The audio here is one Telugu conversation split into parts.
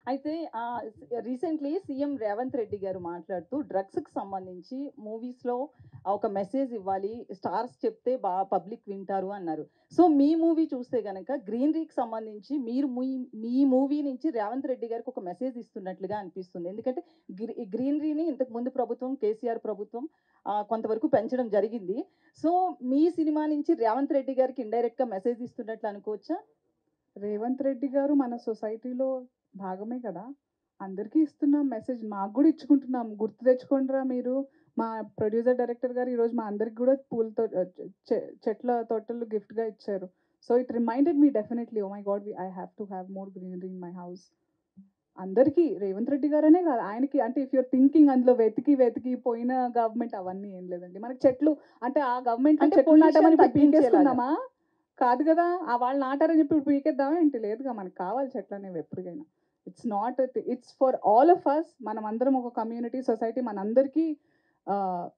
అయితే రీసెంట్‌లీ సీఎం రేవంత్ రెడ్డి గారు మాట్లాడుతూ డ్రగ్స్‌కి సంబంధించి మూవీస్‌లో ఒక మెసేజ్ ఇవ్వాలి. స్టార్స్ చెప్తే పబ్లిక్ వింటారు అన్నారు. సో, మీ మూవీ చూస్తే గనక గ్రీనరీకి సంబంధించి మీరు మీ మూవీ నుంచి రేవంత్ రెడ్డి గారికి ఒక మెసేజ్ ఇస్తున్నట్లుగా అనిపిస్తుంది. ఎందుకంటే గ్రీనరీని ఇంతకు ముందు ప్రభుత్వం కేసీఆర్ ప్రభుత్వం కొంతవరకు పెంచడం జరిగింది. సో, మీ సినిమా నుంచి రేవంత్ రెడ్డి గారికి ఇండైరెక్ట్‌గా మెసేజ్ ఇస్తున్నట్లు అనుకోవచ్చా? రేవంత్ రెడ్డి గారు మన సొసైటీలో భాగమే కదా! అందరికీ ఇస్తున్నాం మెసేజ్. మాకు గూడా ఇచ్చుకుంటున్నాం. గుర్తు తెచ్చుకోండిరా మీరు. మా ప్రొడ్యూసర్, డైరెక్టర్ గారు ఈరోజు మా అందరికి గూడా పూలతో చెట్ల తోటలు గిఫ్ట్‌గా ఇచ్చారు. So, it reminded me definitely oh my God! I have to have more greenery in my house. అందరికీ రేవంత్ రెడ్డి గారనే కాదు. ఆయనకి అంటే ఇఫ్ యూర్ థింకింగ్ అందులో వెతికి పోయిన గవర్నమెంట్ అవన్నీ ఏం లేదండి. మనకి చెట్లు అంటే ఆ గవర్నమెంట్‌లో అంటే చెట్లు నాటమని పొల్యూషన్ ఇప్పుడు తగ్గించేలాగా. పీకేసుకుందామా? కాదు గదా! వాళ్ళు నాటారని చెప్పి ఇప్పుడు పీకేద్దామా ఏంటి? లేదుగా మనకు కావాలి చెట్లనేవి ఎప్పటికైనా. It's not it's for all of us. మనమందరం ఒక కమ్యూనిటీ, సొసైటీ మనందరికీ ఆహ్,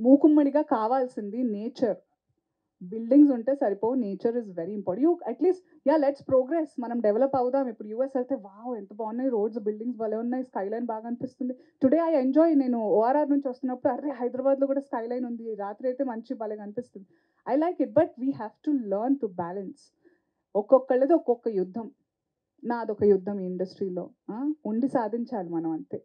మూకుమ్మడిగా కావాల్సింది నేచర్. బిల్డింగ్స్ ఉంటే సరిపోవు. Nature is very important. At least let's progress. మనం డెవలప్ అవుదాం. ఇప్పుడు యూఎస్ ఎళ్తే వావ్! ఎంత బాగున్నాయి రోడ్స్, బిల్డింగ్స్ భలే ఉన్నాయి. స్కై లైన్ బాగా అనిపిస్తుంది. టుడే ఐ ఎంజాయ్ నేను ఓఆర్ఆర్ నుంచి వస్తున్నప్పుడు అర్రే! హైదరాబాద్‌లో కూడా స్కై లైన్ ఉంది. రాత్రి అయితే మంచి భలే కనిపిస్తుంది. I like it. But we have to learn to balance. ఒక్కొక్కళ్ళది ఒక్కొక్క యుద్ధం. నాదొక యుద్ధం ఈ ఇండస్ట్రీలో. ఉండి సాధించాలి మనం అంతే.